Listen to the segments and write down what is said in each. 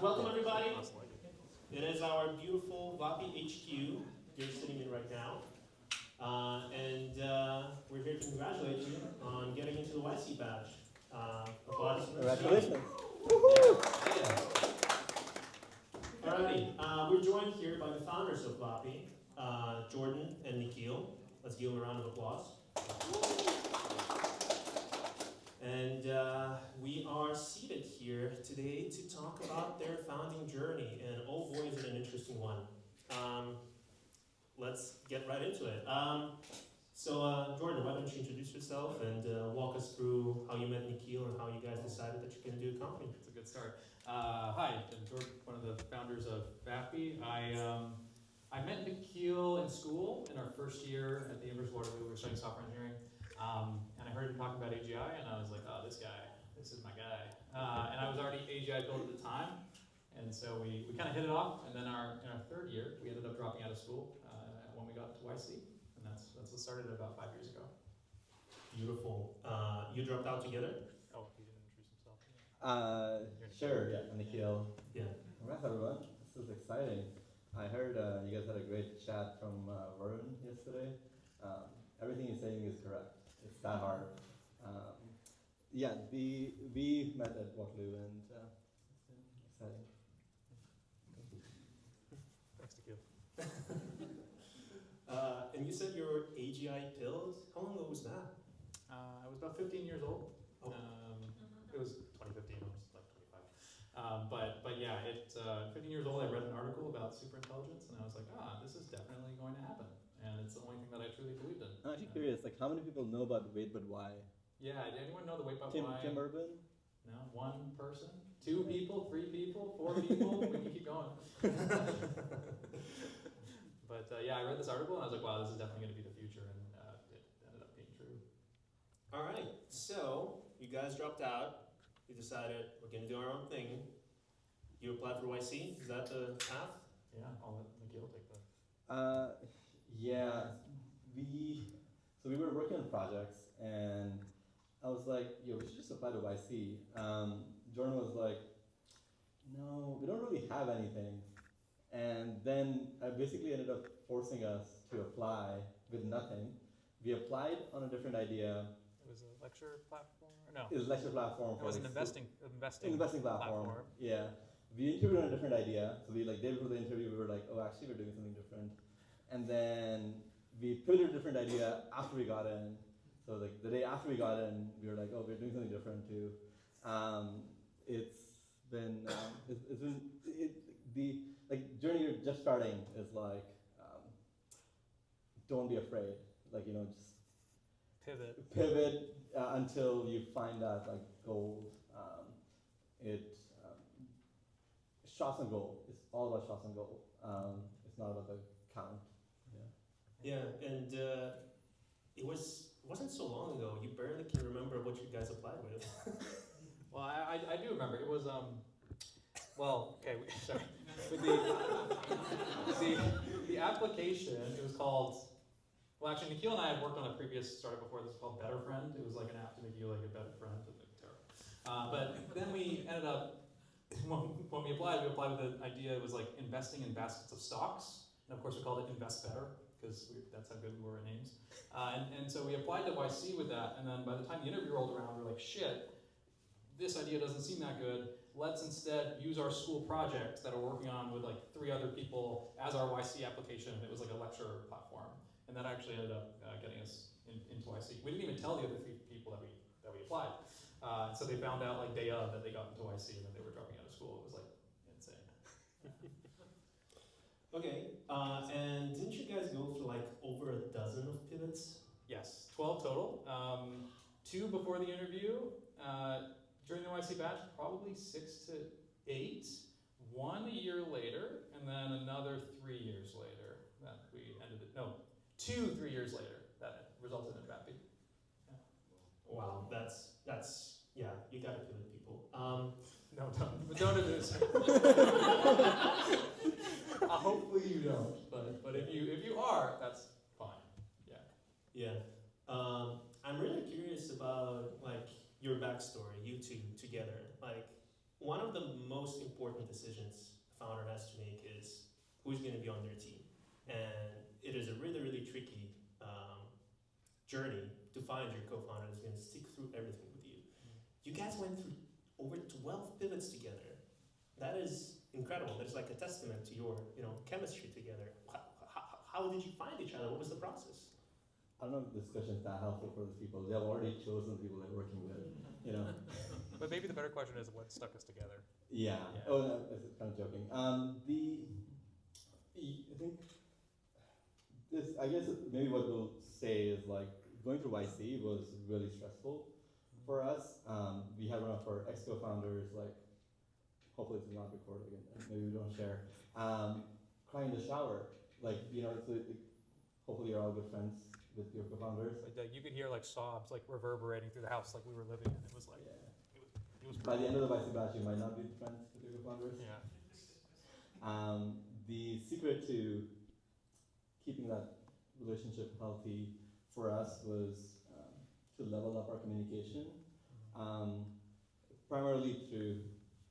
Welcome everybody. It is our beautiful Vapi HQ you're sitting in right now. We're here to congratulate you on getting into the YC badge. Applause. Congratulations. Alrighty, we're joined here by the founders of Vapi, Jordan and Nikhil. Let's give them a round of applause. And we are seated here today to talk about their founding journey, and oh boy is it an interesting one. Let's get right into it. Jordan, why don't you introduce yourself and walk us through how you met Nikhil and how you guys decided that you're going to do a company. It's a good start. Hi, I'm Jordan, one of the founders of Vapi. I met Nikhil in school in our first year at the University of Waterloo. We were studying software engineering. And I heard him talking about AGI, and I was like, oh, this is my guy. And I was already AGI built at the time, and so we kind of hit it off. And then in our third year, we ended up dropping out of school when we got to YC, and that's what started about 5 years ago. Beautiful. You dropped out together? Oh, he didn't introduce himself. Sure, yeah, I'm Nikhil. Yeah. Congrats everyone, this is exciting. I heard you guys had a great chat from Varun yesterday. Everything he's saying is correct. It's that hard. We met at Waterloo and exciting. Thanks, Nikhil. And you said you were AGI pills. How long ago was that? I was about 15 years old. Oh. It was 2015. I was like 25. But yeah, 15 years old. I read an article about superintelligence, and I was like, this is definitely going to happen. And it's the only thing that I truly believed in. I'm actually curious, like how many people know about Wait But Why? Yeah, did anyone know the Wait But Tim Why? Urban? No, one person, 2 people, 3 people, 4 people. We can keep going. But yeah, I read this article and I was like, wow, this is definitely going to be the future, and it ended up being true. All right. So you guys dropped out. You decided we're going to do our own thing. You applied for YC. Is that the path? Yeah, I'll let Nikhil take that. Yeah, we were working on projects, and I was like, yo, we should just apply to YC. Jordan was like, no, we don't really have anything. And then I basically ended up forcing us to apply with nothing. We applied on a different idea. It was a lecture platform? No. It was a lecture platform. It was an investing platform. Yeah. We interviewed on a different idea. So we day before the interview, we were like, oh, actually, we're doing something different. And then we pivoted a different idea after we got in. So the day after we got in, we were like, oh, we're doing something different too. The journey you're just starting is like, don't be afraid. Like, just pivot until you find that like gold. Shots on goal. It's all about shots on goal. It's not about the count. Yeah, and it wasn't so long ago. You barely can remember what you guys applied with. Well, I do remember. It was, sorry. With the application, it was called, well, actually, Nikhil and I had worked on a previous startup before. This was called Better Friend. It was like an app to make you like a better friend. It was like terrible. But then we ended up, when we applied with the idea, it was like investing in baskets of stocks. And of course, we called it Invest Better, because that's how good we were at names. And so we applied to YC with that, and then by the time the interview rolled around, we were like, shit, this idea doesn't seem that good. Let's instead use our school project that we're working on with like 3 other people as our YC application. It was like a lecture platform. And that actually ended up getting us into YC. We didn't even tell the other 3 people that we applied. So they found out like day of that they got into YC, and then they were dropping out of school. It was like insane. Okay, and didn't you guys go through like over a dozen of pivots? Yes, 12 total. 2 before the interview. During the YC batch, probably 6 to 8. 1 a year later, and then another 3 years later that we ended it. No, 2 3 years later that resulted in Vapi. Yeah. Wow, that's yeah. You gotta pivot, people. No, don't do this. Hopefully you don't, but if you are, that's fine. Yeah. Yeah. I'm really curious about like your backstory, you two together. Like, one of the most important decisions a founder has to make is who's going to be on their team. And it is a really, really tricky journey to find your co-founder that's going to stick through everything with you. You guys went through over 12 pivots together. That is incredible. That is like a testament to your, chemistry together. How did you find each other? What was the process? I don't know if this question is that helpful for those people. They have already chosen the people they're working with, But maybe the better question is what stuck us together. Yeah. Yeah. Oh, no, I was kind of joking. I think this, I guess maybe what we'll say is like going through YC was really stressful for us. We had one of our ex-co-founders, like, hopefully it's not recorded again, maybe we don't share, crying in the shower. Like, hopefully you're all good friends with your co-founders. Like you could hear like sobs like reverberating through the house like we were living in. It was like it was By the end of the YC batch, you might not be friends with your co-founders. yeah. The secret to keeping that relationship healthy for us was to level up our communication, primarily through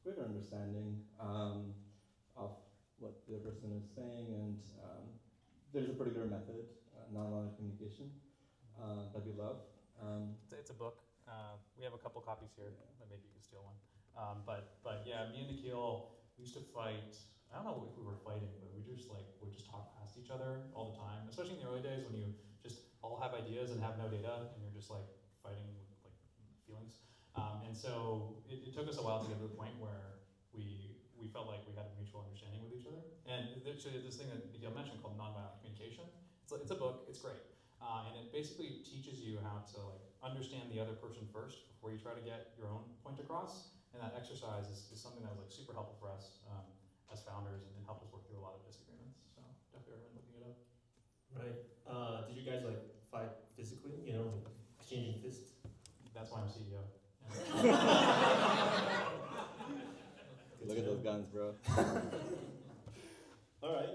greater understanding of what the person is saying, and there's a particular method, nonviolent communication, that we love. It's a book. We have a couple copies here. But maybe you can steal one. But yeah, me and Nikhil we used to fight. I don't know if we were fighting, but we just would just talk past each other all the time. Especially in the early days when you just all have ideas and have no data, and you're just like fighting with like feelings. And so it took us a while to get to the point where we felt like we had a mutual understanding with each other. And there's this thing that Nikhil mentioned called nonviolent communication. It's a book. It's great. And it basically teaches you how to like understand the other person first before you try to get your own point across. And that exercise is something that was like super helpful for us as founders and helped us work through a lot of disagreements. So definitely recommend looking it up. Right. Did you guys like fight physically? Exchanging fists? That's why I'm CEO. Look at those guns, bro. All right.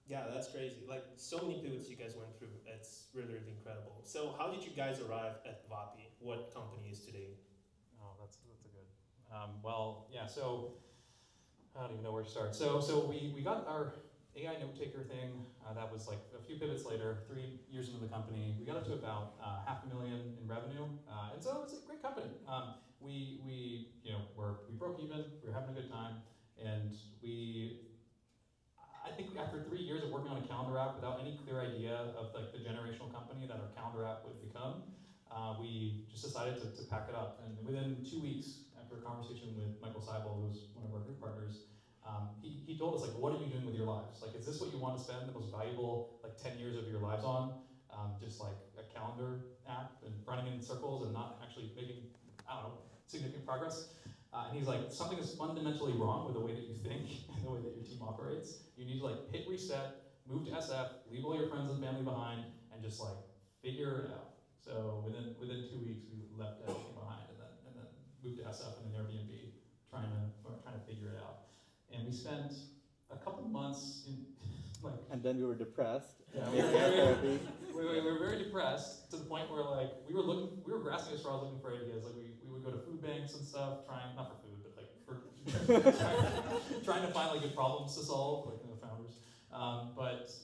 Yeah, that's crazy. Like so many pivots you guys went through. It's really, really incredible. So how did you guys arrive at Vapi? What company is today? Oh, that's a good. Well, yeah. So I don't even know where to start. So we got our AI note taker thing. That was like a few pivots later. 3 years into the company, we got up to about $500,000 in revenue, and so it's a great company. We broke even. We were having a good time, and I think after 3 years of working on a calendar app without any clear idea of like the generational company that our calendar app would become, we just decided to pack it up. And within 2 weeks, after a conversation with Michael Seibel, who's one of our group partners, he told us like, what are you doing with your lives? Like, is this what you want to spend the most valuable like 10 years of your lives on? Just like a calendar app and running in circles and not actually making, significant progress. And he's like, something is fundamentally wrong with the way that you think and the way that your team operates. You need to like hit reset, move to SF, leave all your friends and family behind, and just like figure it out. So within 2 weeks, we left everything behind and then moved to SF and an Airbnb, trying to figure it out. And we spent a couple months in like. And then we were depressed. Yeah, we were very depressed to the point where like we were grasping at straws looking for ideas. Like we would go to food banks and stuff, not for food, but like for trying to find like good problems to solve, like the founders. But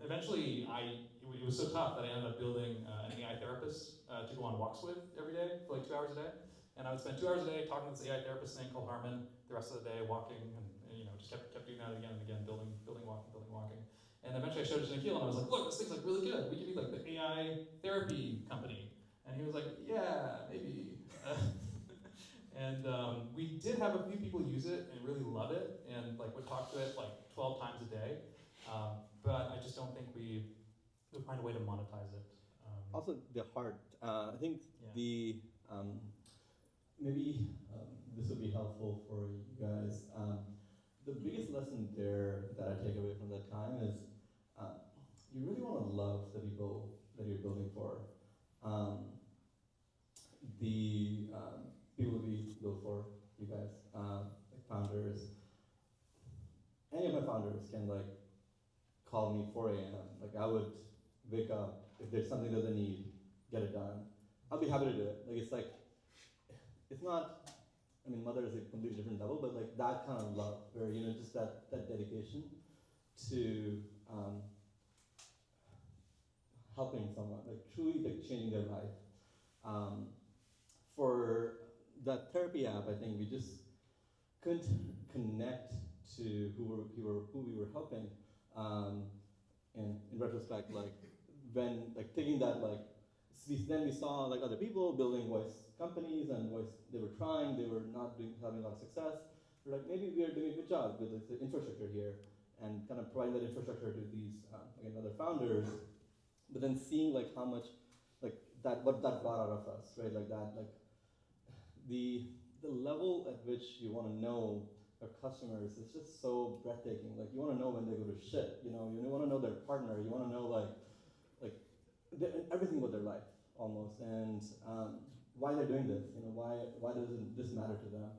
eventually, it was so tough that I ended up building an AI therapist to go on walks with every day for like 2 hours a day. And I would spend 2 hours a day talking to this AI therapist thing called Harmon. The rest of the day walking and just kept doing that again and again, building, walking. And eventually I showed it to Nikhil and I was like, look, this thing's like really good. We could be like the AI therapy company. And he was like, yeah, maybe. And we did have a few people use it and really love it and like would talk to it like 12 times a day. But I just don't think we would find a way to monetize it. Also, the heart. I think yeah. maybe this would be helpful for you guys. The biggest lesson there that I take away from that time is you really want to love the people that you're building for. The people we build for, you guys, like founders. Any of my founders can like call me 4 a.m. Like I would wake up, if there's something that they need, get it done. I'll be happy to do it. Like it's not I mean, mother is a completely different level, but like that kind of love, where just that dedication to helping someone, like truly like changing their life. For that therapy app, I think we just couldn't connect to who we were helping. And in retrospect, like when like taking that then we saw like other people building voice companies and they were trying, they were not having a lot of success. We're like, maybe we are doing a good job with like, the infrastructure here and kind of providing that infrastructure to these again other founders. But then seeing like how much like what that brought out of us, right? Like that like the level at which you want to know your customers is just so breathtaking. Like you want to know when they go to shit, you want to know their partner, you want to know like everything about their life almost, and why they're doing this. Why doesn't this matter to them?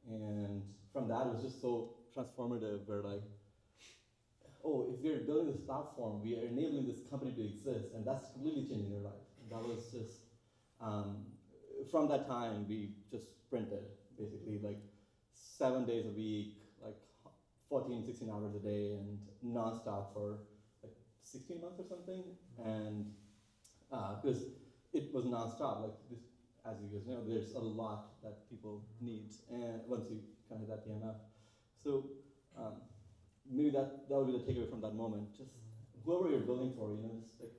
And from that, it was just so transformative. Where like, oh, if we're building this platform, we are enabling this company to exist, and that's completely changing their life. That was just from that time we just sprinted basically like 7 days a week, like 14, 16 hours a day, and nonstop for like 16 months or something, and because it was nonstop. Like this, as you guys know, there's a lot that people need, and once you kind of hit that PMF, so maybe that would be the takeaway from that moment. Just whoever you're building for, just like,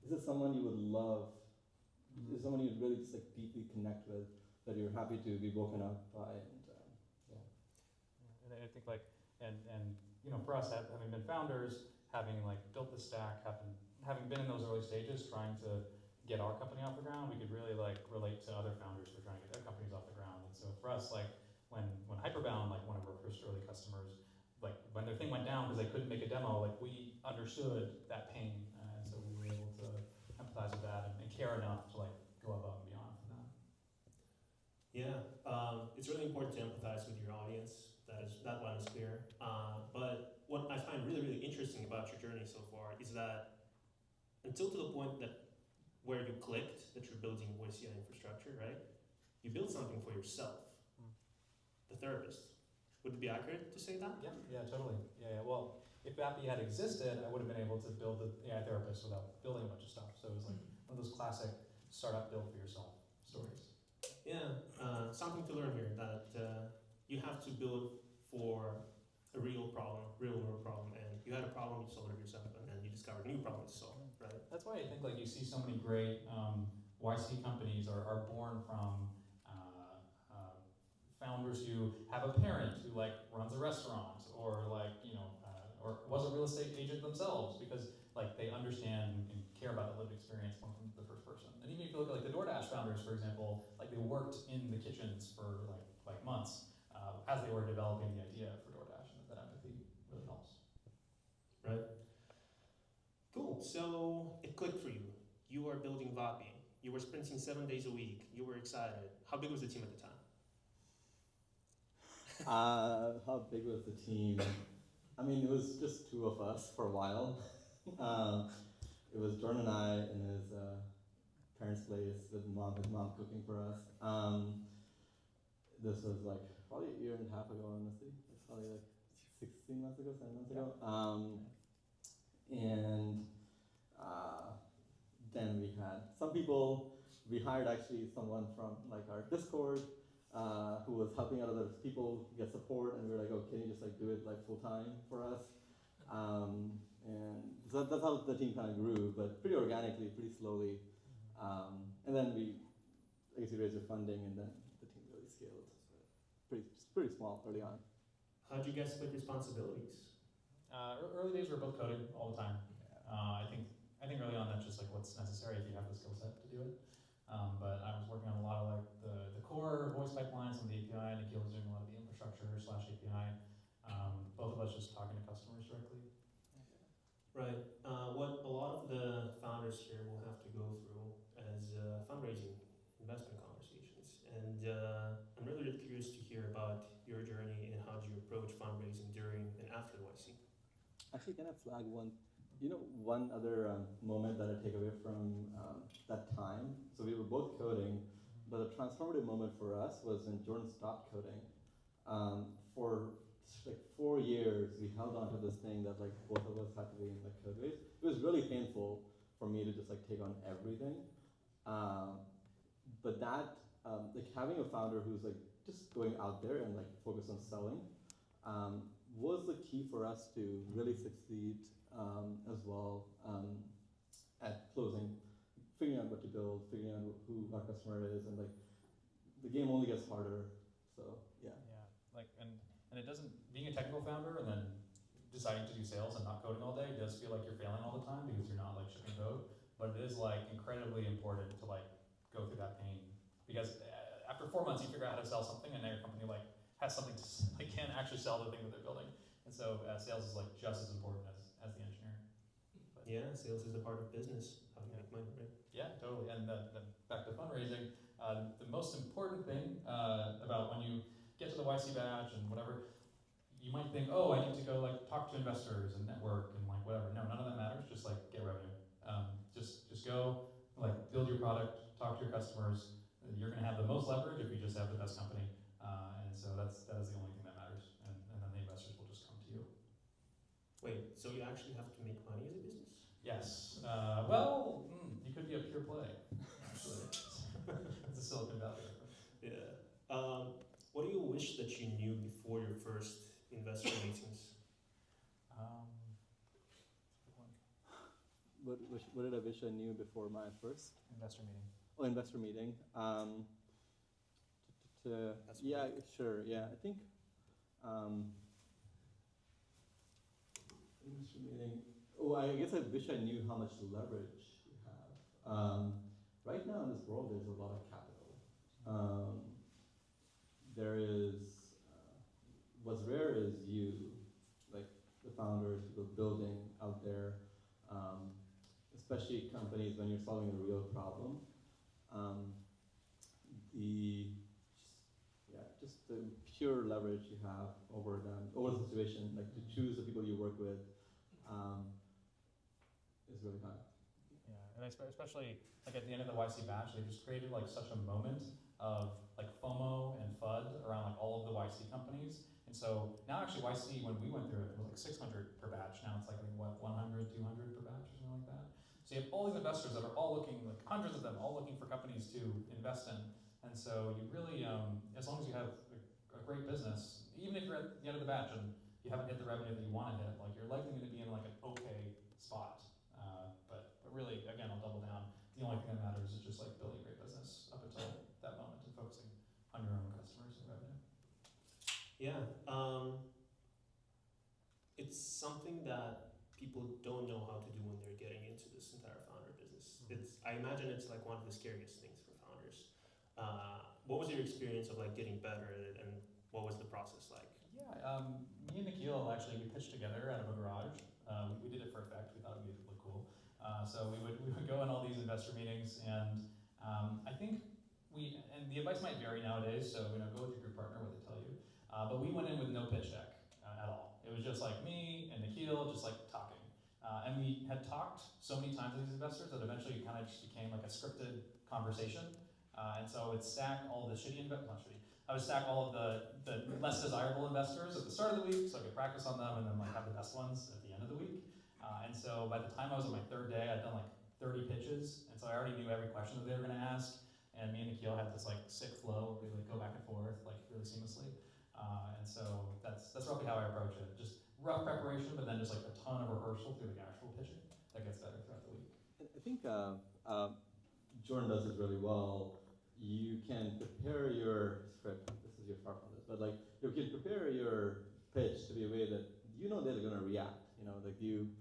is this someone you would love? Is someone you'd really just like deeply connect with, that you're happy to be woken up by, and yeah. And I think like, and for us, having been founders, having like built the stack, having been in those early stages, trying to get our company off the ground, we could really like relate to other founders who are trying to get their companies off the ground. And so for us, like when Hyperbound, like one of our first early customers, like when their thing went down because they couldn't make a demo, like we understood that pain, and so we were able to empathize with that and care enough to like go above and beyond for them. Yeah, it's really important to empathize with your audience. That one is clear. But what I find really, really interesting about your journey so far is that until to the point that where you clicked that you're building YC infrastructure, right? You built something for yourself, the therapist. Would it be accurate to say that? Yeah, totally. Yeah. Well, if Vapi had existed, I would have been able to build the AI therapist without building a bunch of stuff. So it was like one of those classic startup build for yourself stories. Yeah, something to learn here, that you have to build for a real world problem, and you had a problem, you solved it yourself, and then you discovered a new problem to solve, right? That's why I think like you see so many great YC companies are born from founders who have a parent who like runs a restaurant, or like or was a real estate agent themselves, because like they understand and care about the lived experience from the first person. And even if you look at like the DoorDash founders, for example, like they worked in the kitchens for like months as they were developing the idea for DoorDash, and that empathy really helps. Right. Cool. So it clicked for you. You are building Vapi. You were sprinting 7 days a week. You were excited. How big was the team at the time? How big was the team? I mean, it was just two of us for a while. It was Jordan and I in his parents' place with his mom cooking for us. This was like probably a year and a half ago, honestly. It's probably like 16 months ago, 7 months ago. And then we had some people. We hired actually someone from like our Discord who was helping out other people get support, and we were like, oh, can you just like do it like full time for us? And so that's how the team kind of grew, but pretty organically, pretty slowly. And then we raised the funding, and then the team really scaled. Pretty small early on. How'd you guys split responsibilities? Early days we were both coding all the time. I think early on that's just like what's necessary if you have the skill set to do it. But I was working on a lot of like the core voice pipelines and the API. Nikhil was doing a lot of the infrastructure / API. Both of us just talking to customers directly. Right. What a lot of the founders here will have to go through as fundraising, investment conversations. And I'm really, really curious to hear about your journey and how do you approach fundraising during and after YC. Actually, can I flag one other moment that I take away from that time? So we were both coding, But the transformative moment for us was when Jordan stopped coding. For like 4 years, we held on to this thing that like both of us had to be in the code base. It was really painful for me to just like take on everything. But that, like having a founder who's like just going out there and like focus on selling, was the key for us to really succeed as well at closing, figuring out what to build, figuring out who our customer is, and like the game only gets harder. So yeah. Yeah, like and it doesn't, being a technical founder and then deciding to do sales and not coding all day does feel like you're failing all the time because you're not like shipping code. But it is like incredibly important to like go through that pain because after 4 months you figure out how to sell something and now your company like has something to like can actually sell the thing that they're building. And so sales is like just as important as the engineering. But, Yeah, sales is a part of business. How to make money, right? yeah, totally. And then back to fundraising, the most important thing about when you get to the YC batch and whatever, you might think, oh, I need to go like talk to investors and network and like whatever. No, none of that matters. Just like get revenue. Just go like build your product, talk to your customers. You're gonna have the most leverage if you just have the best company. And so that is the only thing that matters. And then the investors will just come to you. Wait, so you actually have to make money as a business? Yes. Well, you could be a pure play. Actually, it's a Silicon Valley reference. Yeah. What do you wish that you knew before your first investor meetings? What did I wish I knew before my first Investor meeting. investor meeting? Yeah, sure. Yeah, I think investor meeting. Oh, I guess I wish I knew how much leverage you have. Right now in this world, there's a lot of capital. There is what's rare is you, like the founders, people building out there. Especially companies when you're solving a real problem. Just the pure leverage you have over them, over the situation, like to choose the people you work with, is really high. Yeah, and especially like at the end of the YC batch, they just created like such a moment of like FOMO and FUD around like all of the YC companies. And so now actually YC, when we went through it, it was like 600 per batch. Now it's like, I think, what, 100, 200 per batch or something like that. So you have all these investors that are all looking, like hundreds of them, all looking for companies to invest in. And so you really, as long as you have a great business, even if you're at the end of the batch and you haven't hit the revenue that you want to hit, like you're likely going to be in like an okay spot. But really, again, I'll double down. The only thing that matters is just like building a great business up until that moment and focusing on your own customers and revenue. Yeah. It's something that people don't know how to do when they're getting into this entire founder business. I imagine it's like one of the scariest things for founders. What was your experience of like getting better at it, and what was the process like? Yeah, me and Nikhil actually, we pitched together out of a garage. We did it for effect. We thought it would look cool. So we would go in all these investor meetings, and I think and the advice might vary nowadays, so go with your group partner what they tell you. But we went in with no pitch deck at all. It was just like me and Nikhil just like talking. And we had talked so many times with these investors that eventually it kind of just became like a scripted conversation. And so I would stack all the I would stack all of the less desirable investors at the start of the week so I could practice on them and then like have the best ones at the end of the week. And so by the time I was on my third day, I'd done like 30 pitches. And so I already knew every question that they were going to ask. And me and Nikhil had this like sick flow where we like go back and forth like really seamlessly. And so that's roughly how I approach it. Just rough preparation, but then just like a ton of rehearsal through the actual pitching that gets better throughout the week. I think Jordan does this really well. You can prepare your script. This is your far from this, but like you can prepare your pitch to be a way that they're going to react. Like you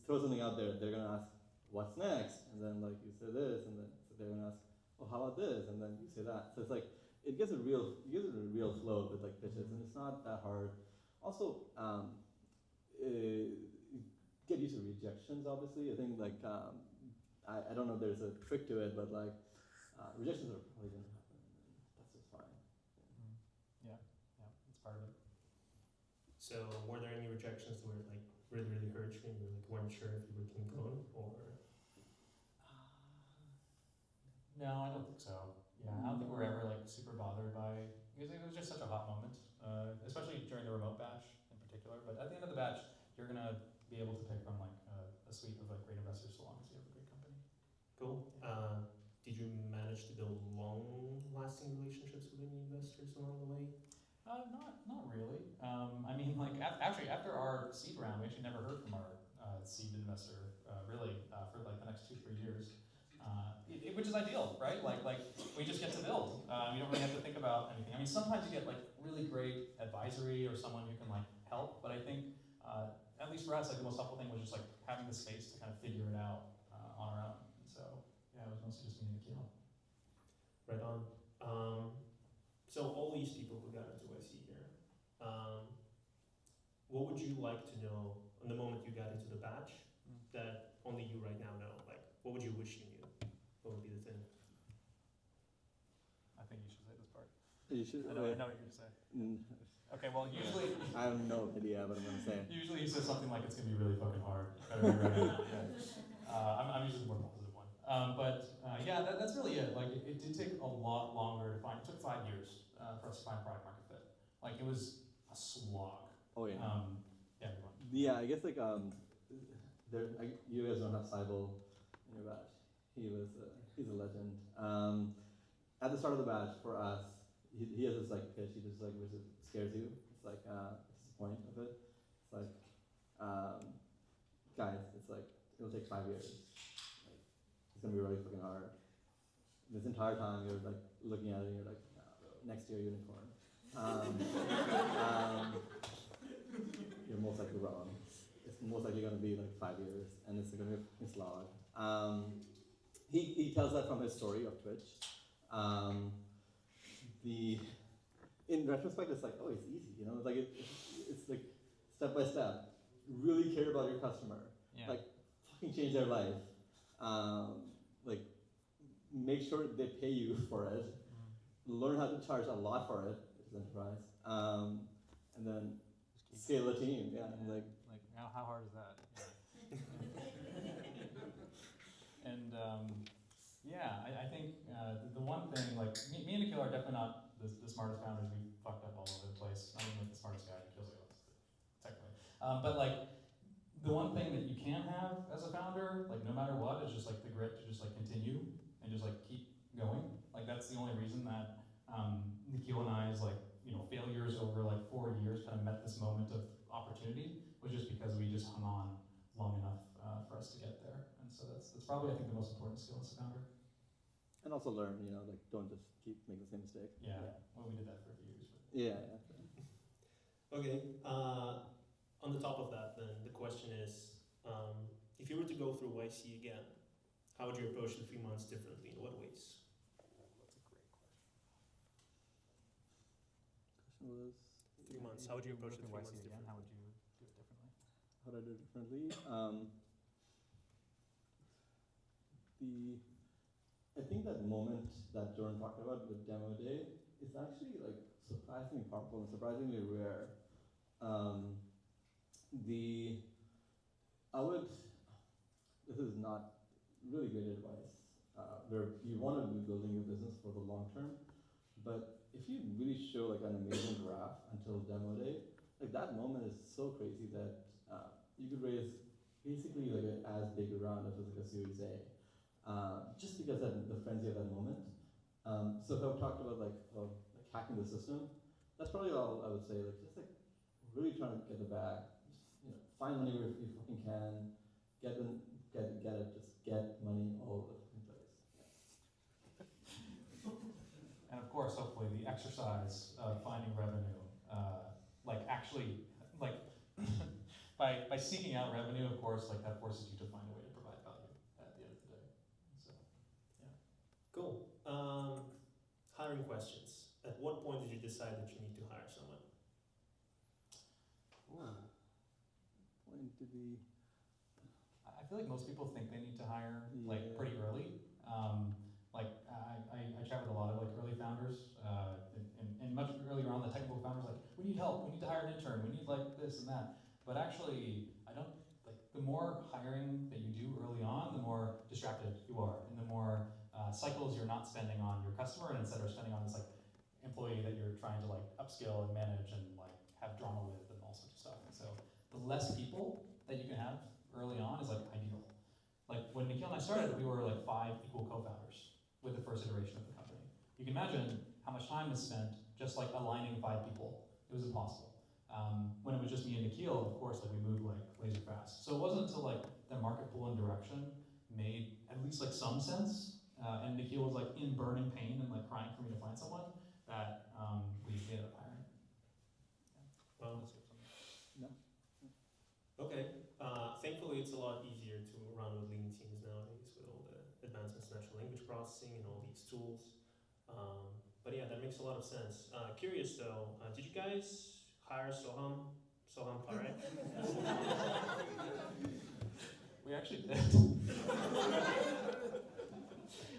throw something out there, they're going to ask, "What's next?" And then like you say this, and then they're going to ask, "Oh, how about this?" And then you say that. So it's like it gives a real flow with like pitches, and it's not that hard. Also, get used to rejections. Obviously, I think like I don't know if there's a trick to it, but like rejections are probably going to happen, and that's just fine. Yeah, it's part of it. So, were there any rejections that were like really hurt you, and you like weren't sure if you were keep going, or? No, I don't think so. Yeah, I don't think we're ever like super bothered by, because it was just such a hot moment, especially during the remote batch in particular. But at the end of the batch, you're gonna be able to pick from like a suite of like great investors so long as you have a great company. Cool. Did you manage to build long-lasting relationships with any investors along the way? Not really. I mean, like actually after our seed round, we actually never heard from our seed investor really for like the next 2-3 years, which is ideal, right? Like we just get to build. You don't really have to think about anything. I mean, sometimes you get like really great advisory or someone who can like help, but I think at least for us, like the most helpful thing was just like having the space to kind of figure it out on our own. And so yeah, it was mostly just me and Nikhil. Right on. So all these people who got into YC here, what would you like to know on the moment you got into the batch that only you right now know? Like, what would you wish you knew? What would be the thing? I think you should say this part. You should. I know what you're gonna say. Okay, well usually I have no idea what I'm gonna say. usually he says something like it's gonna be really fucking hard. Better be ready. I'm usually the more positive one. Yeah, that's really it. Like it did take a lot longer to find. It took 5 years for us to find product market fit. Like it was a slog. Oh yeah. Yeah, go on. Yeah, I guess like you guys don't have Cybele in your batch. He's a legend. At the start of the batch for us, he has this like pitch. He just like which scares you. It's like it's the point of it. It's like guys, it's like it'll take 5 years. Like, it's gonna be really fucking hard. This entire time you're like looking at it and you're like, nah, bro, next year unicorn. You're most likely wrong. It's most likely going to be like 5 years, and it's going to be a slog. He tells that from his story of Twitch. In retrospect, it's like, oh, it's easy, you know, like it's like step by step. Really care about your customer, like fucking change their life. Like make sure they pay you for it. Learn how to charge a lot for it. It's enterprise, and then scale the team. Yeah, like how hard is that? And I think the one thing, like me and Nikhil are definitely not the smartest founders. We fucked up all over the place. Not even like the smartest guy. Nikhil's like technically, but like the one thing that you can have as a founder, like no matter what, is just like the grit to just like continue and just like keep going. Like that's the only reason that Nikhil and I's like failures over like 4 years kind of met this moment of opportunity was just because we just hung on long enough for us to get there. And so that's probably I think the most important skill as a founder. And also learn, like don't just keep making the same mistake. Yeah. Well, we did that for a few years. But. Yeah. Okay. On the top of that, then the question is, if you were to go through YC again, how would you approach the 3 months differently? In what ways? Was 3 months. How would you approach the 3 months differently? How would you do it differently? How would I do it differently? I think that moment that Jordan talked about with demo day is actually like surprisingly powerful and surprisingly rare. This is not really great advice. Where you want to be building your business for the long term, but if you really show like an amazing graph until demo day, like that moment is so crazy that you could raise basically like as big a round as like a Series A, just because of the frenzy of that moment. So if I talked about like hacking the system, that's probably all I would say. Like just like really trying to get the bag, just, find money where you fucking can, get it, just get money all over the fucking place. And of course, hopefully, the exercise of finding revenue, like actually, like by seeking out revenue, of course, like that forces you to find a way to provide value at the end of the day. So, yeah. Cool. Hiring questions. At what point did you decide that you need to hire someone? Point to be. I feel like most people think they need to hire like pretty early. I chat with a lot of like early founders, and much earlier on, the technical founders like, we need help, we need to hire an intern, we need like this and that. But actually, I don't like the more hiring that you do early on, the more distracted you are, and the more cycles you're not spending on your customer and instead are spending on this like employee that you're trying to like upskill and manage and like have drama with and all sorts of stuff. And so the less people that you can have early on is like ideal. Like when Nikhil and I started, we were like 5 equal co-founders with the first iteration of the company. You can imagine how much time was spent just like aligning 5 people. It was impossible. When it was just me and Nikhil, of course, like we moved like laser fast. So it wasn't until like the market pull and direction made at least like some sense, and Nikhil was like in burning pain and like crying for me to find someone that we ended up hiring. Well, No. okay. Thankfully, it's a lot easier to run with lean teams nowadays with all the advancements in natural language processing and all these tools. But yeah, that makes a lot of sense. Curious though, did you guys hire Soham? Soham Pare? We actually did.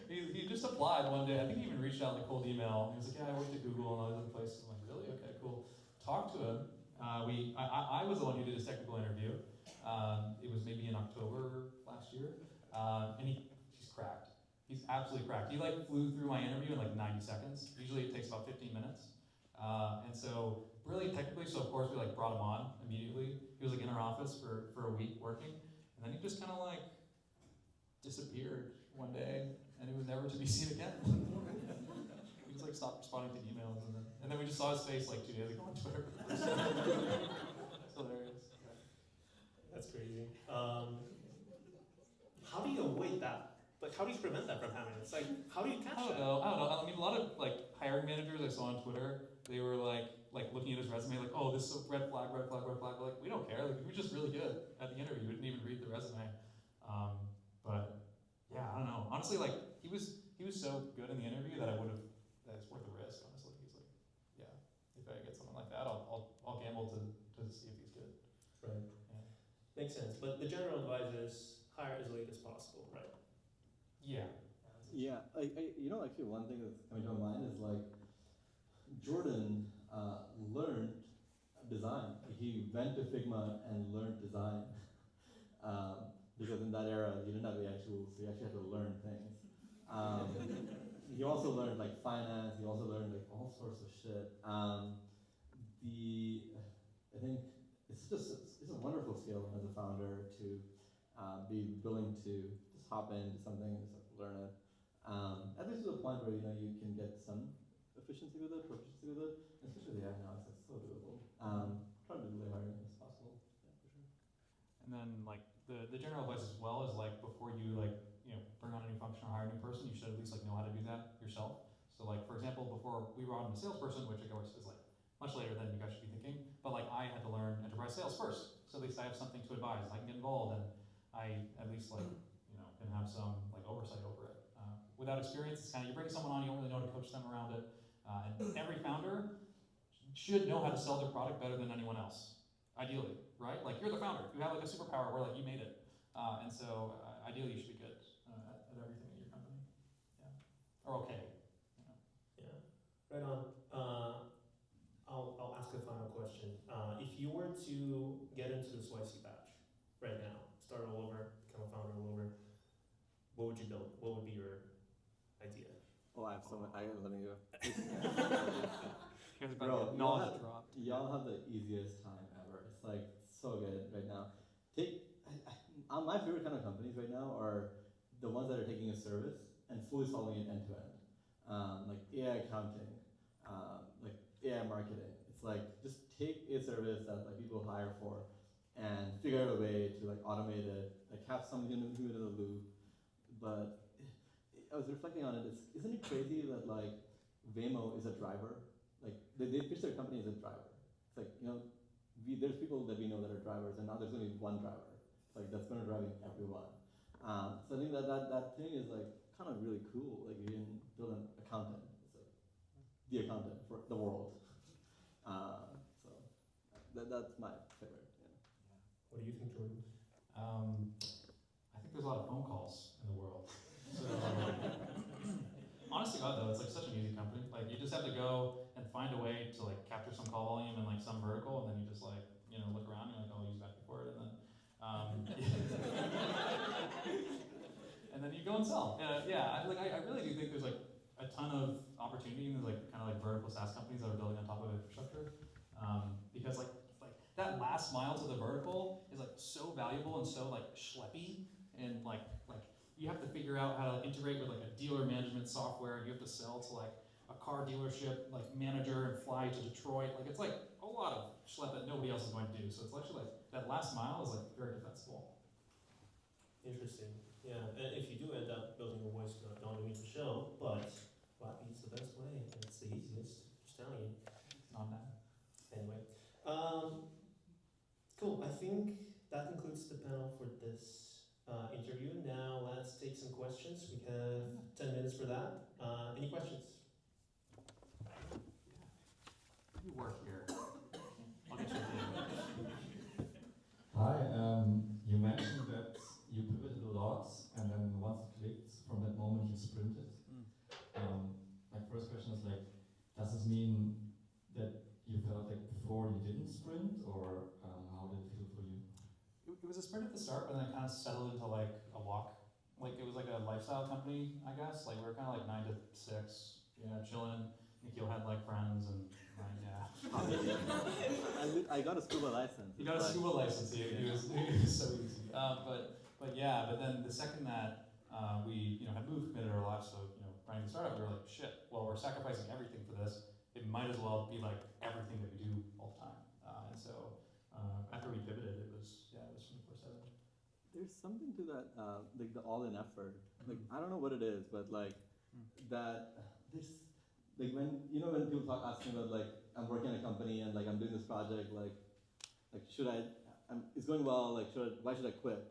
he just applied one day. I think he even reached out in a cold email. He was like, yeah, I worked at Google and all these other places. I'm like, really? Okay, cool. Talked to him. I was the one who did his technical interview. It was maybe in October last year. And he's cracked. He's absolutely cracked. He like flew through my interview in like 90 seconds. Usually it takes about 15 minutes. And so really technically, so of course we like brought him on immediately. He was like in our office for a week working. And then he just kind of like disappeared one day and it was never to be seen again. He just like stopped responding to emails and then we just saw his face like 2 days ago on Twitter. It's hilarious. That's crazy. How do you avoid that? Like, how do you prevent that from happening? It's like, how do you catch that? I don't know. I mean, a lot of like hiring managers I saw on Twitter, they were like looking at his resume, like, oh, this is a red flag, red flag, red flag. Like, we don't care. Like, he was just really good at the interview. We didn't even read the resume. But yeah, I don't know. Honestly, like he was so good in the interview that that it's worth the risk. Honestly, he's like, yeah, if I get someone like that, I'll gamble to see if he's good. Right. Yeah. Makes sense. But the general advice is hire as late as possible, right? Yeah. Yeah, actually one thing that's coming to my mind is like, Jordan learned design. He went to Figma and learned design. Because in that era, you didn't have AI tools, so you actually had to learn things. He also learned like finance, he also learned like all sorts of shit. I think it's a wonderful skill as a founder to be willing to just hop into something and just learn it. At least to the point where you can get some efficiency with it, proficiency with it, especially with AI now, it's so doable. Try to do late hiring as possible, yeah, for sure. And then like the general advice as well is like before you bring on a new function or hire a new person, you should at least like know how to do that yourself. So like for example, before we brought on a salesperson, which of course is like much later than you guys should be thinking, but like I had to learn enterprise sales first. So at least I have something to advise. I can get involved and I at least like can have some like oversight over it. Without experience, it's kind of you bring someone on, you don't really know how to coach them around it. And every founder should know how to sell their product better than anyone else, ideally, right? Like you're the founder, you have like a superpower where like you made it, and so ideally you should be good at everything at your company, yeah, or okay. Yeah, right on. I'll ask a final question. If you were to get into this YC batch right now, start all over, become a founder all over, what would you build? What would be your idea? Oh, I have so much. I am letting you. Bro, knowledge dropped. Y'all have the easiest time ever. It's like so good right now. My favorite kind of companies right now are the ones that are taking a service and fully solving it end to end. Like AI accounting, like AI marketing. It's like just take a service that like people hire for and figure out a way to like automate it, like have something in the loop. But I was reflecting on it. Isn't it crazy that like Waymo is a driver? Like they pitch their company as a driver. It's like there's people that we know that are drivers, and now there's only one driver. It's like that's going to drive everyone. So I think that thing is like kind of really cool. Like you can build an accountant. It's like the accountant for the world. So that's my favorite. Yeah. What do you think, Jordan? I think there's a lot of phone calls in the world. So, honestly, God, though, it's like such an easy company. Like you just have to go and find a way to like capture some call volume in like some vertical, and then you just like look around and you're like, oh, I'll use Vapi for it, and then and then you go and sell. I really do think there's like a ton of opportunity in like kind of like vertical SaaS companies that are building on top of infrastructure, because like that last mile to the vertical is like so valuable and so like schleppy, and like you have to figure out how to integrate with like a dealer management software, and you have to sell to like a car dealership like manager and fly to Detroit. Like it's like a lot of schlep that nobody else is going to do. So it's actually like that last mile is like very defensible. Interesting. Yeah, and if you do end up building a voice code, don't mean to show, but Vapi is the best way, and it's the easiest. Just telling you. It's not bad. Anyway, cool. I think that concludes the panel for this interview. Now let's take some questions. We have 10 minutes for that. Any questions? You work here. I'll get you in. Hi, you mentioned that you pivoted a lot, and then once it clicked, from that moment you sprinted. My first question is like, does this mean that you felt like before you didn't sprint, or how did it feel for you? It was a sprint at the start, but then it kind of settled into like a walk. Like it was like a lifestyle company, I guess. Like we were kind of like 9 to 6, chilling. Nikhil had like friends and I got a scuba license. You got a scuba license. It was so easy. But then the second that we had moved, committed our lives, so running the startup, we were like, shit. Well, we're sacrificing everything for this. It might as well be like everything that we do all the time. And so after we pivoted, it was 24/7. There's something to that, like the all-in effort. Like I don't know what it is, but like that. This, like when people ask me about like I'm working in a company and like I'm doing this project, like should I? It's going well. Like why should I quit?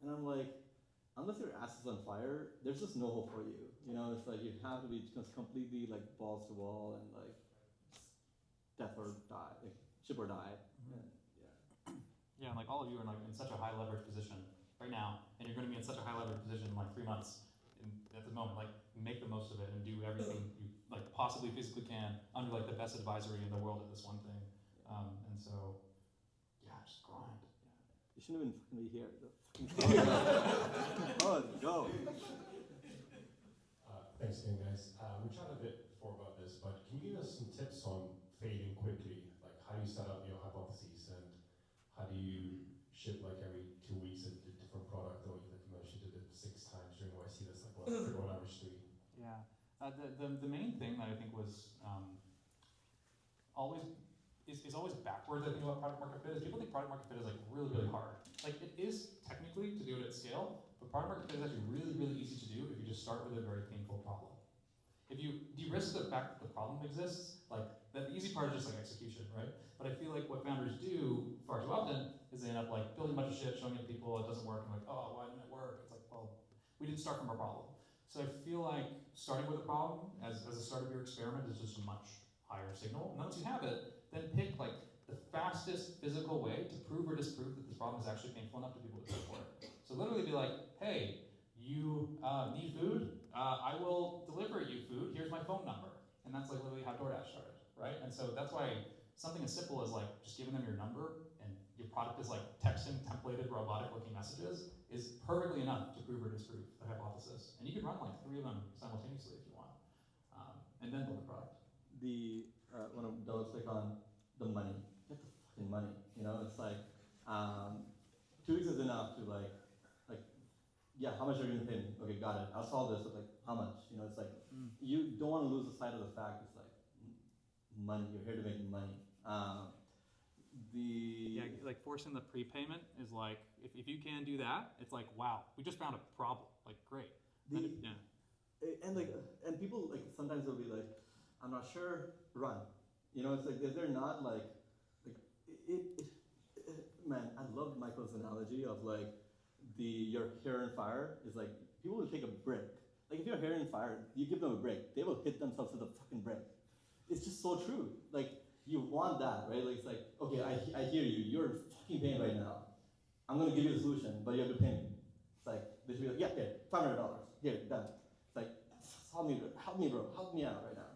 And I'm like, unless your ass is on fire, there's just no hope for you. It's like you have to be just completely like balls to wall and like death or die, like ship or die. Mm-hmm. Yeah, and like all of you are like in such a high leverage position right now, and you're going to be in such a high leverage position in like 3 months. At the moment, like make the most of it and do everything you like possibly physically can under like the best advisory in the world at this one thing. And so, yeah, just grind. You shouldn't even fucking be here. Oh, go. Thanks again, guys. We chatted a bit before about this, but can you give us some tips on failing quickly? Like how do you set up your hypotheses, and how do you ship like every 2 weeks a different product, or like you mentioned did it 6 times during YC? That's like on average 3. Yeah. The main thing that I think was always backwards. I think about product market fit is people think product market fit is like really, really hard. Like it is technically to do it at scale, but product market fit is actually really, really easy to do if you just start with a very painful problem. If you de-risk the fact that the problem exists, like the easy part is just like execution, right? But I feel like what founders do far too often is they end up like building a bunch of shit, showing it to people, it doesn't work, and like, oh, why didn't it work? It's like, well, we didn't start from a problem. So I feel like starting with a problem as a start of your experiment is just a much higher signal. And once you have it, then pick like the fastest physical way to prove or disprove that this problem is actually painful enough to people to support it. So literally be like, hey, you need food? I will deliver you food. Here's my phone number. And that's like literally how DoorDash started, right? And so that's why something as simple as like just giving them your number and your product is like texting templated robotic looking messages is perfectly enough to prove or disprove the hypothesis. And you can run like 3 of them simultaneously if you want, and then build the product. When I'm double click on the money, get the fucking money. It's like 2 weeks is enough to like, yeah, how much are you gonna pay me? Okay, got it. I'll solve this, but like, how much? It's like you don't want to lose the sight of the fact. It's like money. You're here to make money. Yeah, like forcing the prepayment is like if you can do that, it's like wow, we just found a problem. Like great. And people like sometimes they'll be like, I'm not sure. Run. It's like is there not like man? I love Michael's analogy of like your hair on fire is like people will take a brick. Like if your hair on fire, you give them a brick, they will hit themselves with a fucking brick. It's just so true. Like you want that, right? Like it's like okay, I hear you. You're in fucking pain right now. I'm gonna give you the solution, but you have to pay me. It's like they should be like, yeah, here, $500. Here, done. It's like help me, bro, help me out right now.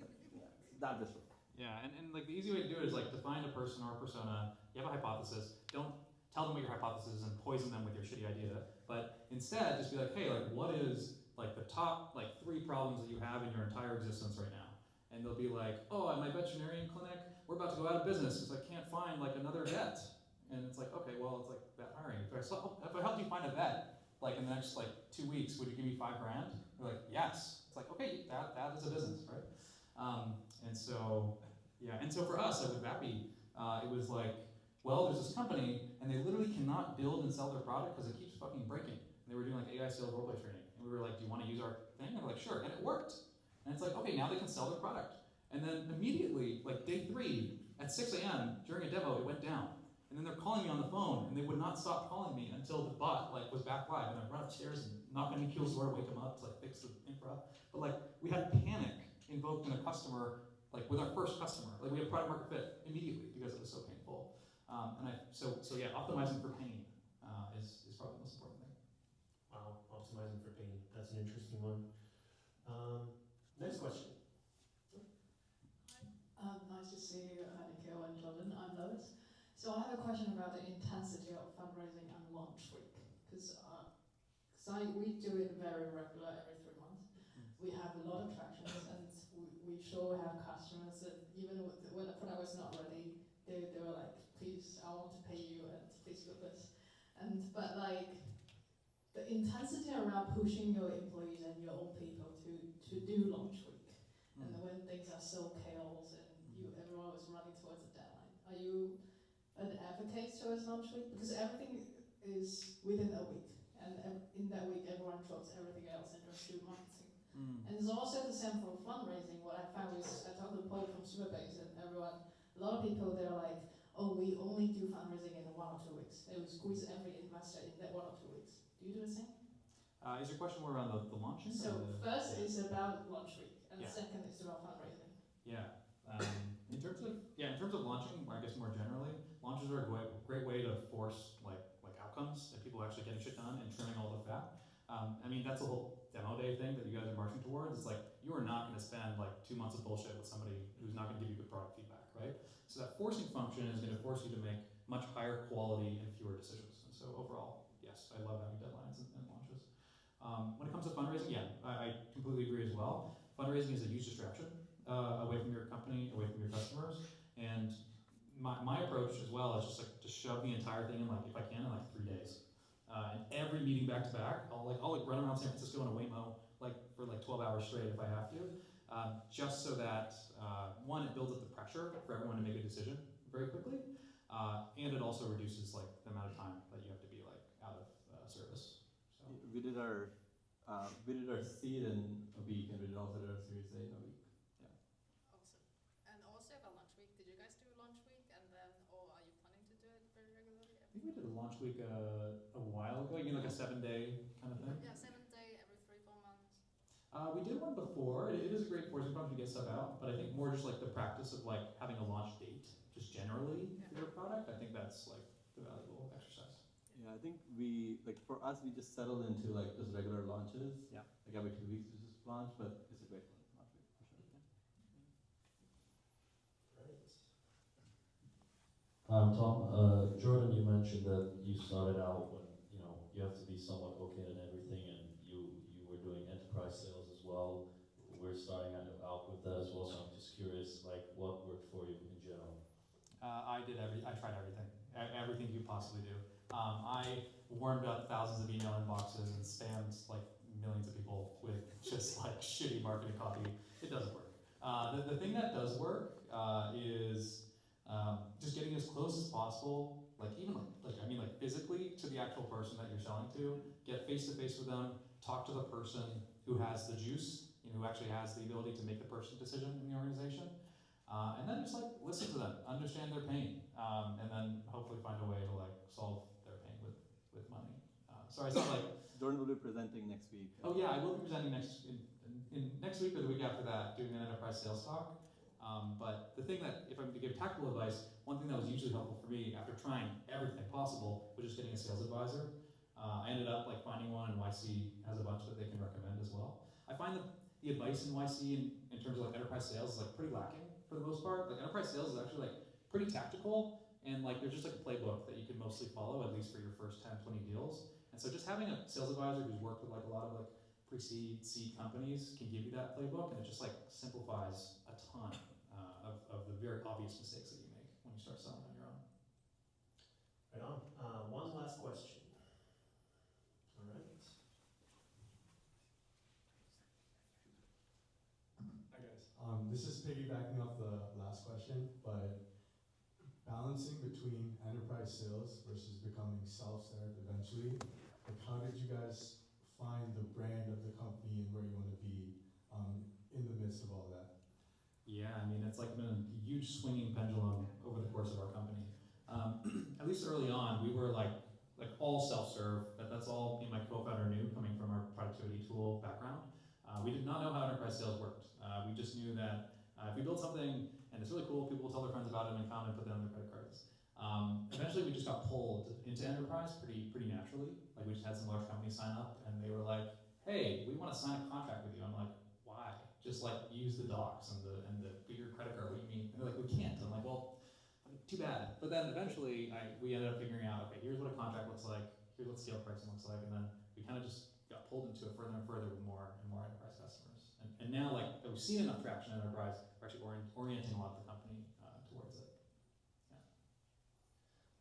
Like, yeah, that visceral. Yeah, and like the easy way to do it is like define a person or a persona. You have a hypothesis. Don't tell them what your hypothesis is and poison them with your shitty idea. But instead, just be like, hey, like what is like the top like 3 problems that you have in your entire existence right now? And they'll be like, oh, at my veterinarian clinic, we're about to go out of business because I can't find like another vet. And it's like, okay, well, it's like vet hiring. If I helped you find a vet, like in the next like 2 weeks, would you give me $5 grand? They're like, yes. It's like, okay, that is a business, right? And so, yeah, and so for us, like with Vapi, it was like, well, there's this company, and they literally cannot build and sell their product because it keeps fucking breaking. And they were doing like AI sales roleplay training, and we were like, do you want to use our thing? And they're like, sure, and it worked. And it's like, okay, now they can sell their product. And then immediately, like day 3, at 6 a.m. during a demo, it went down. And then they're calling me on the phone, and they would not stop calling me until the bot like was back live. And I run upstairs and knock on Nikhil's door, wake him up to like fix the infra. But like we had panic invoked in a customer, like with our first customer. Like we had product market fit immediately because it was so painful. So yeah, optimizing for pain is probably the most important thing. Wow, optimizing for pain. That's an interesting one. Next question. Nice to see you, Nikhil and Jordan. I'm Lois. So I have a question about the intensity of fundraising and launch week, because we do it very regular every 3 months. We have a lot of tractions, and we sure have customers that even when the product was not ready, they were like, please, I want to pay you, and please do this. But like the intensity around pushing your employees and your own people to do launch week, and when things are so chaos and everyone was running towards a deadline, are you an advocate towards launch week? Because everything is within a week, and in that week everyone drops everything else and just do marketing. And it's also the same for fundraising. What I found is I talked to Paul from Superbase, and a lot of people, they're like, oh, we only do fundraising in 1 or 2 weeks. They will squeeze every investor in that 1 or 2 weeks. Do you do the same? Is your question more around the launching? So first is about launch week, and Yeah. second is about fundraising. Yeah. In terms of launching, I guess more generally, launches are a great way to force like outcomes and people actually getting shit done and trimming all the fat. I mean, that's the whole demo day thing that you guys are marching towards. It's like you are not going to spend like 2 months of bullshit with somebody who's not going to give you good product feedback, right? So that forcing function is going to force you to make much higher quality and fewer decisions. And so overall, yes, I love having deadlines and launches. When it comes to fundraising, yeah, I completely agree as well. Fundraising is a huge distraction away from your company, away from your customers. And my approach as well is just like to shove the entire thing in like, if I can, in like 3 days. And every meeting back to back, I'll run around San Francisco in a Waymo like for like 12 hours straight if I have to, just so that one, it builds up the pressure for everyone to make a decision very quickly, and it also reduces like the amount of time that you have to be like out of service. So We did our seed in a week, and we did also our Series A in a week. Awesome. And also about launch week, did you guys do launch week, and then, or are you planning to do it very regularly? I think we did a launch week a while ago. You mean like a 7-day kind of thing? Yeah, 7-day every 3-4 months. We did one before. It is a great forcing function to get stuff out, but I think more just like the practice of like having a launch date, just generally for your product. I think that's like the valuable exercise. Yeah, I think for us, we just settled into like just regular launches. Yeah. Like every 2 weeks we just launch, but it's a great launch week for sure. Right. Tom, Jordan, you mentioned that you started out when, you have to be somewhat okay in everything, and you were doing enterprise sales as well. We're starting out with that as well, so I'm just curious, like, what worked for you in general? I tried everything. Everything you possibly do. I warmed up thousands of email inboxes and spammed like millions of people with just like shitty marketing copy. It doesn't work. The thing that does work is just getting as close as possible, like even like physically to the actual person that you're selling to. Get face to face with them. Talk to the person who has the juice, who actually has the ability to make the purchase decision in the organization. And then just like listen to them, understand their pain, and then hopefully find a way to like solve their pain with money. Sorry, it's not like Jordan will be presenting next week. oh yeah, I will be presenting next week or the week after that, doing an enterprise sales talk. But the thing that, if I'm to give tactical advice, one thing that was usually helpful for me after trying everything possible was just getting a sales advisor. I ended up like finding one, and YC has a bunch that they can recommend as well. I find that the advice in YC in terms of like enterprise sales is like pretty lacking for the most part. Like enterprise sales is actually like pretty tactical, and like there's just like a playbook that you can mostly follow, at least for your first 10, 20 deals. And so just having a sales advisor who's worked with like a lot of like pre-seed, seed companies can give you that playbook, and it just like simplifies a ton of the very obvious mistakes that you make when you start selling on your own. Right on. One last question. All right. Hi guys. This is piggybacking off the last question, but balancing between enterprise sales versus becoming self-serve eventually, like how did you guys find the brand of the company and where you want to be in the midst of all that? Yeah, I mean, it's like been a huge swinging pendulum over the course of our company. At least early on, we were like all self-serve. That's all me and my co-founder knew, coming from our productivity tool background. We did not know how enterprise sales worked. We just knew that if we build something and it's really cool, people will tell their friends about it and comment, put that on their credit cards. Eventually, we just got pulled into enterprise pretty naturally. Like we just had some large companies sign up, and they were like, "Hey, we want to sign a contract with you." I'm like, "Why? Just like use the docs and the bigger credit card. What do you mean?" And they're like, "We can't." I'm like, "Well, too bad." But then eventually, we ended up figuring out, okay, here's what a contract looks like. Here's what scale pricing looks like, and then we kind of just got pulled into it further and further with more and more enterprise customers. And now, like, we've seen enough traction in enterprise, we're actually orienting a lot of the company towards it.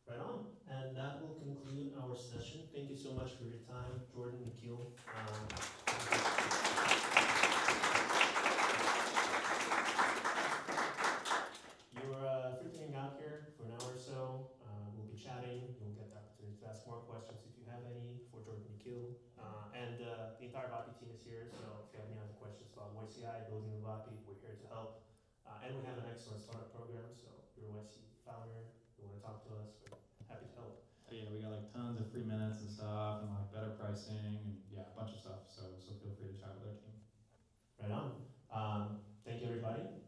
Right on. And that will conclude our session. Thank you so much for your time, Jordan, Nikhil. You're free to hang out here for an hour or so. We'll be chatting. You'll get the opportunity to ask more questions if you have any for Jordan, Nikhil. And the entire Vapi team is here, so if you have any other questions about YCI, building the Vapi, we're here to help. And we have an excellent startup program, so if you're a YC founder, you want to talk to us, we're happy to help. Oh, yeah, we got like tons of free minutes and stuff, and like better pricing, and yeah, a bunch of stuff. So feel free to chat with our team. Right on. Thank you, everybody.